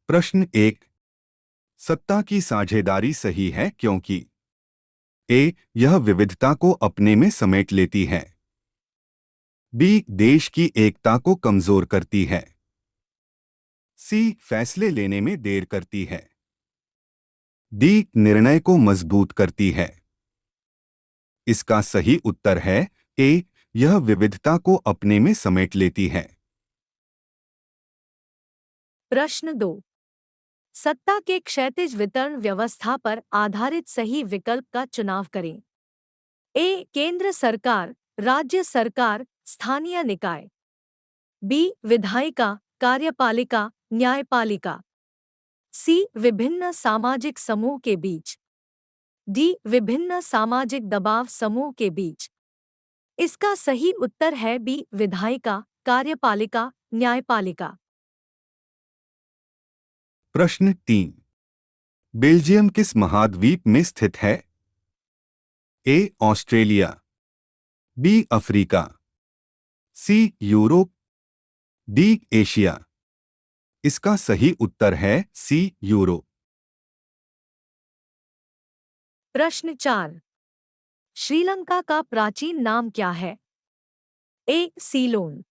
प्रश्न 1। सत्ता की साझेदारी सही है क्योंकि ए। यह विविधता को अपने में समेट लेती है। बी। देश की एकता को कमजोर करती है। सी। फैसले लेने में देर करती है। डी। निर्णय को मजबूत करती है। इसका सही उत्तर है ए। यह विविधता को अपने में समेट लेती है। प्रश्न 2। सत्ता के क्षैतिज वितरण व्यवस्था पर आधारित सही विकल्प का चुनाव करें। ए। केंद्र सरकार, राज्य सरकार, स्थानीय निकाय। बी। विधायिका, कार्यपालिका, न्यायपालिका। सी। विभिन्न सामाजिक समूह के बीच। डी। विभिन्न सामाजिक दबाव समूह के बीच। इसका सही उत्तर है बी। विधायिका, कार्यपालिका, न्यायपालिका। प्रश्न 3। बेल्जियम किस महाद्वीप में स्थित है? ए। ऑस्ट्रेलिया। बी। अफ्रीका। सी। यूरोप। डी। एशिया। इसका सही उत्तर है सी। यूरोप। प्रश्न 4। श्रीलंका का प्राचीन नाम क्या है? ए। सीलोन।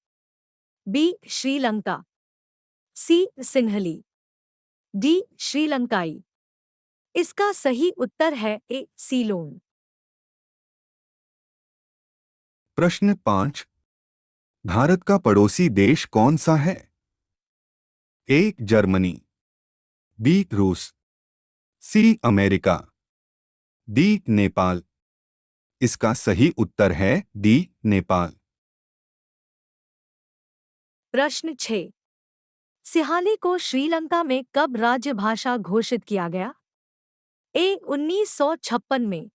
बी। श्रीलंका। सी। सिन्हली। डी। श्रीलंकाई। इसका सही उत्तर है ए। सीलोन। प्रश्न 5। भारत का पड़ोसी देश कौन सा है? ए। जर्मनी। बी। रूस। सी। अमेरिका। डी। नेपाल। इसका सही उत्तर है डी। नेपाल। प्रश्न 6। सिंहाली को श्रीलंका में कब राजभाषा घोषित किया गया? ए। 1956 में।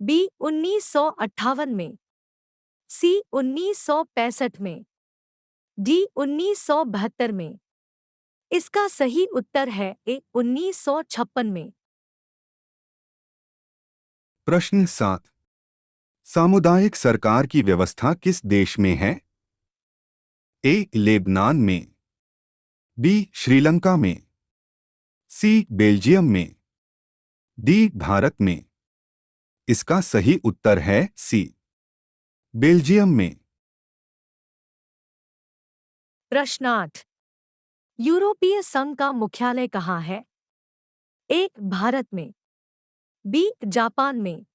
बी। 1958 में। सी। 1965 में। डी। 1972 में। इसका सही उत्तर है ए। 1956 में। प्रश्न 7। सामुदायिक सरकार की व्यवस्था किस देश में है? ए। लेबनान में। बी। श्रीलंका में। सी। बेल्जियम में। डी। भारत में। इसका सही उत्तर है सी। बेल्जियम में। प्रश्न 8। यूरोपीय संघ का मुख्यालय कहाँ है? ए। भारत में। बी। जापान में।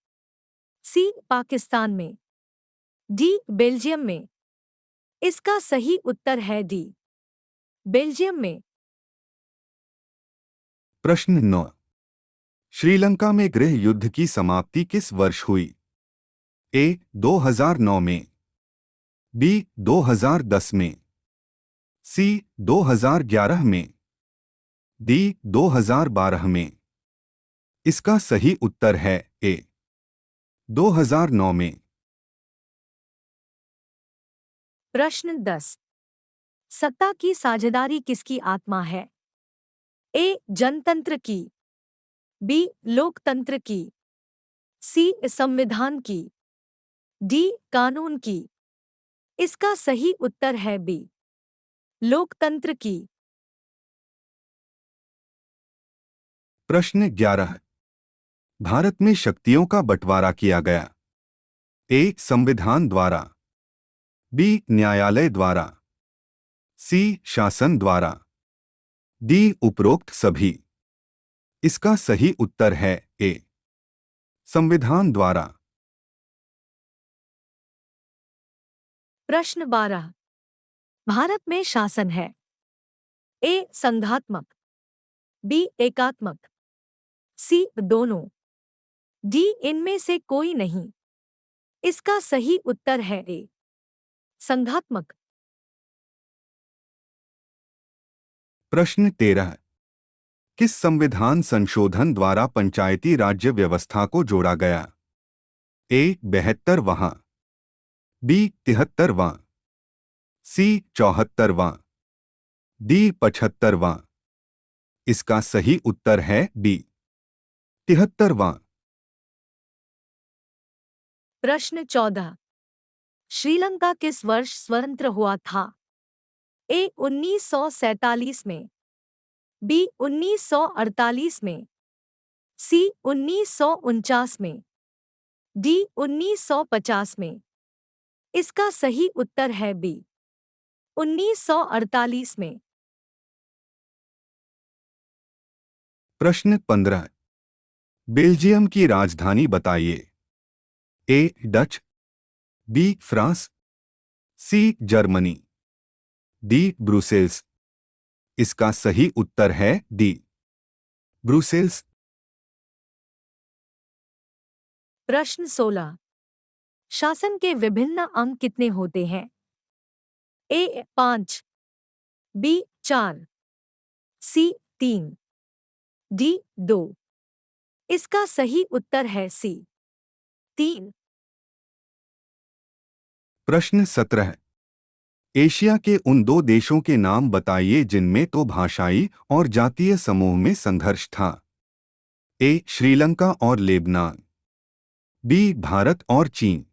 सी। पाकिस्तान में। डी। बेल्जियम में। इसका सही उत्तर है डी। बेल्जियम में। प्रश्न 9। श्रीलंका में गृह युद्ध की समाप्ति किस वर्ष हुई? ए। 2009 में। बी। 2010 में। सी। 2011 में। डी। 2012 में। इसका सही उत्तर है ए। 2009 में। प्रश्न 10। सत्ता की साझेदारी किसकी आत्मा है? ए। जनतंत्र की। बी। लोकतंत्र की। सी। संविधान की। डी। कानून की। इसका सही उत्तर है बी। लोकतंत्र की। प्रश्न 11। भारत में शक्तियों का बंटवारा किया गया। ए। संविधान द्वारा। बी। न्यायालय द्वारा। सी। शासन द्वारा। डी। उपरोक्त सभी। इसका सही उत्तर है ए। संविधान द्वारा। प्रश्न 12। भारत में शासन है। ए। संघात्मक। बी। एकात्मक। सी। दोनों। डी। इनमें से कोई नहीं। इसका सही उत्तर है ए। संघात्मक। प्रश्न 13। किस संविधान संशोधन द्वारा पंचायती राज्य व्यवस्था को जोड़ा गया? ए। 72वां। बी। 73वां। सी। 74वां। डी। 75वां। इसका सही उत्तर है बी। 73वां। प्रश्न 14। श्रीलंका किस वर्ष स्वतंत्र हुआ था? ए। 1947 में। बी 1948 में, सी 1949 में, डी 1950 में। इसका सही उत्तर है बी 1948 में। प्रश्न 15। बेल्जियम की राजधानी बताइए। A Dutch, B France, C Germany, D Brussels. इसका सही उत्तर है डी ब्रुसेल्स। प्रश्न 16। शासन के विभिन्न अंग कितने होते हैं? ए 5, बी 4, सी 3, डी 2। इसका सही उत्तर है सी 3। प्रश्न 17। एशिया के उन दो देशों के नाम बताइए जिनमें तो भाषाई और जातीय समूह में संघर्ष था। ए श्रीलंका और लेबनान, बी भारत और चीन,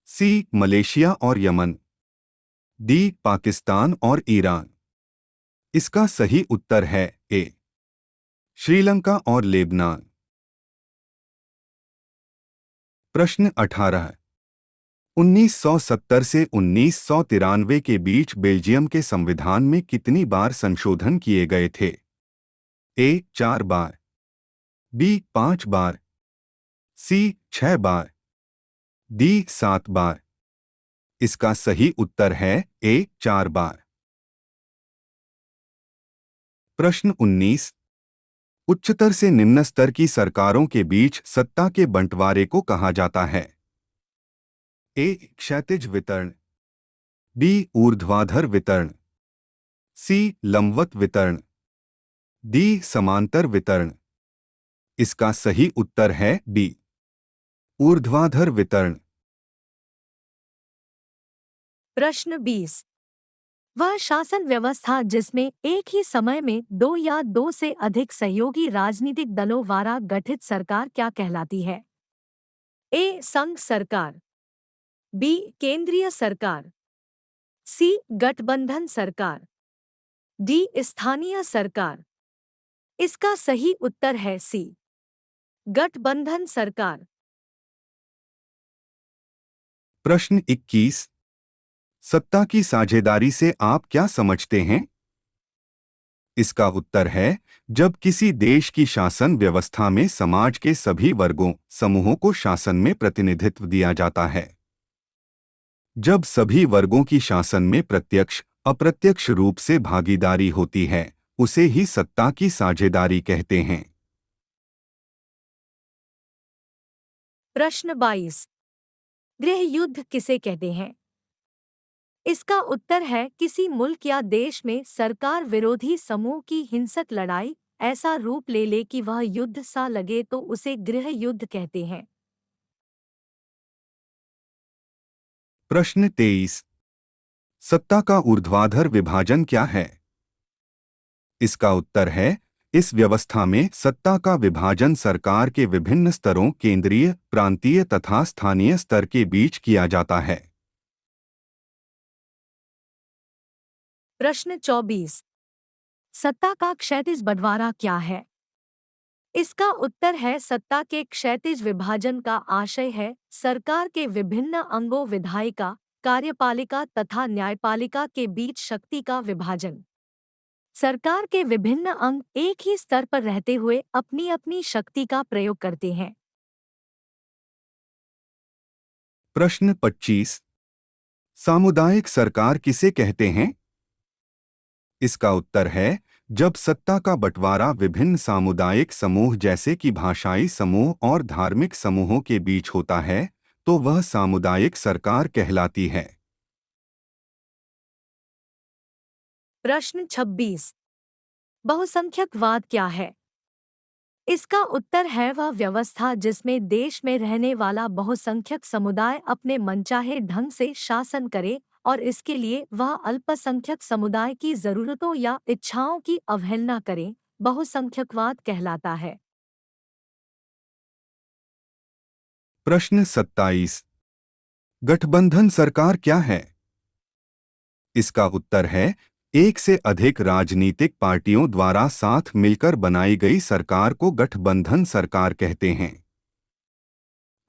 सी मलेशिया और यमन, डी पाकिस्तान और ईरान। इसका सही उत्तर है ए श्रीलंका और लेबनान। प्रश्न 18। 1970 से 1993 के बीच बेल्जियम के संविधान में कितनी बार संशोधन किए गए थे? ए 4 बार, बी 5 बार, सी 6 बार, डी 7 बार। इसका सही उत्तर है ए 4 बार। प्रश्न 19। उच्चतर से निम्न स्तर की सरकारों के बीच सत्ता के बंटवारे को कहा जाता है? ए क्षैतिज वितरण, बी ऊर्ध्वाधर वितरण, सी लंबवत वितरण, डी समांतर वितरण। इसका सही उत्तर है बी ऊर्ध्वाधर वितरण। प्रश्न 20। वह शासन व्यवस्था जिसमें एक ही समय में दो या दो से अधिक सहयोगी राजनीतिक दलों द्वारा गठित सरकार क्या कहलाती है? ए संघ सरकार, बी केंद्रीय सरकार, सी गठबंधन सरकार, डी स्थानीय सरकार। इसका सही उत्तर है सी गठबंधन सरकार। प्रश्न 21। सत्ता की साझेदारी से आप क्या समझते हैं? इसका उत्तर है जब किसी देश की शासन व्यवस्था में समाज के सभी वर्गों समूहों को शासन में प्रतिनिधित्व दिया जाता है। जब सभी वर्गों की शासन में प्रत्यक्ष अप्रत्यक्ष रूप से भागीदारी होती है उसे ही सत्ता की साझेदारी कहते हैं। प्रश्न 22। गृह युद्ध किसे कहते हैं? इसका उत्तर है किसी मुल्क या देश में सरकार विरोधी समूह की हिंसक लड़ाई ऐसा रूप ले ले कि वह युद्ध सा लगे तो उसे गृह युद्ध कहते हैं। प्रश्न 23। सत्ता का ऊर्ध्वाधर विभाजन क्या है? इसका उत्तर है इस व्यवस्था में सत्ता का विभाजन सरकार के विभिन्न स्तरों केंद्रीय, प्रांतीय तथा स्थानीय स्तर के बीच किया जाता है। प्रश्न 24। सत्ता का क्षैतिज बंटवारा क्या है? इसका उत्तर है सत्ता के क्षैतिज विभाजन का आशय है सरकार के विभिन्न अंगों विधायिका, कार्यपालिका तथा न्यायपालिका के बीच शक्ति का विभाजन। सरकार के विभिन्न अंग एक ही स्तर पर रहते हुए अपनी अपनी शक्ति का प्रयोग करते हैं। प्रश्न 25। सामुदायिक सरकार किसे कहते हैं? इसका उत्तर है जब सत्ता का बंटवारा विभिन्न सामुदायिक समूह जैसे कि भाषाई समूह और धार्मिक समूहों के बीच होता है तो वह सामुदायिक सरकार कहलाती है। प्रश्न 26। बहुसंख्यकवाद क्या है? इसका उत्तर है वह व्यवस्था जिसमें देश में रहने वाला बहुसंख्यक समुदाय अपने मनचाहे ढंग से शासन करे और इसके लिए वह अल्पसंख्यक समुदाय की जरूरतों या इच्छाओं की अवहेलना करे, बहुसंख्यकवाद कहलाता है। प्रश्न 27। गठबंधन सरकार क्या है? इसका उत्तर है एक से अधिक राजनीतिक पार्टियों द्वारा साथ मिलकर बनाई गई सरकार को गठबंधन सरकार कहते हैं।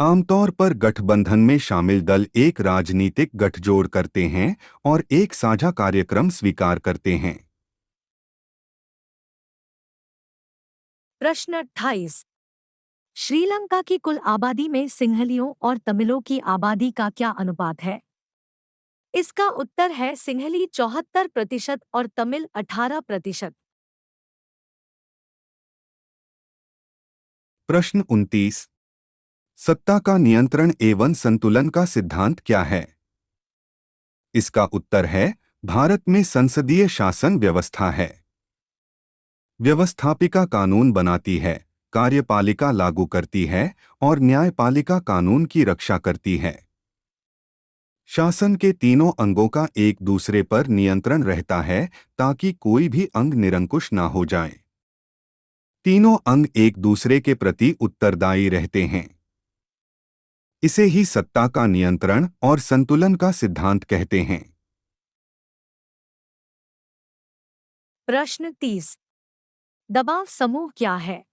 आमतौर पर गठबंधन में शामिल दल एक राजनीतिक गठजोड़ करते हैं और एक साझा कार्यक्रम स्वीकार करते हैं। प्रश्न 28। श्रीलंका की कुल आबादी में सिंहलियों और तमिलों की आबादी का क्या अनुपात है? इसका उत्तर है सिंहली 74% और तमिल 18%। प्रश्न 29। सत्ता का नियंत्रण एवं संतुलन का सिद्धांत क्या है? इसका उत्तर है भारत में संसदीय शासन व्यवस्था है। व्यवस्थापिका कानून बनाती है, कार्यपालिका लागू करती है और न्यायपालिका कानून की रक्षा करती है। शासन के तीनों अंगों का एक दूसरे पर नियंत्रण रहता है ताकि कोई भी अंग निरंकुश ना हो जाए। तीनों अंग एक दूसरे के प्रति उत्तरदायी रहते हैं। इसे ही सत्ता का नियंत्रण और संतुलन का सिद्धांत कहते हैं। प्रश्न 30। दबाव समूह क्या है?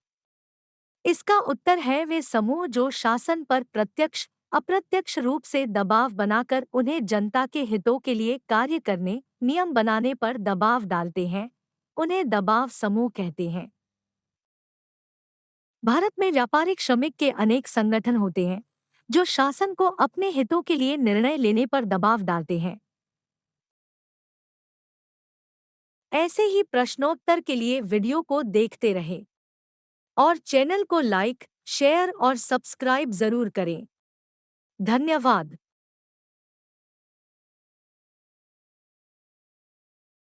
इसका उत्तर है वे समूह जो शासन पर प्रत्यक्ष अप्रत्यक्ष रूप से दबाव बनाकर उन्हें जनता के हितों के लिए कार्य करने, नियम बनाने पर दबाव डालते हैं, उन्हें दबाव समूह कहते हैं। भारत में व्यापारिक श्रमिक के अनेक संगठन होते हैं जो शासन को अपने हितों के लिए निर्णय लेने पर दबाव डालते हैं। ऐसे ही प्रश्नोत्तर के लिए वीडियो को देखते रहें और चैनल को लाइक, शेयर और सब्सक्राइब जरूर करें। धन्यवाद।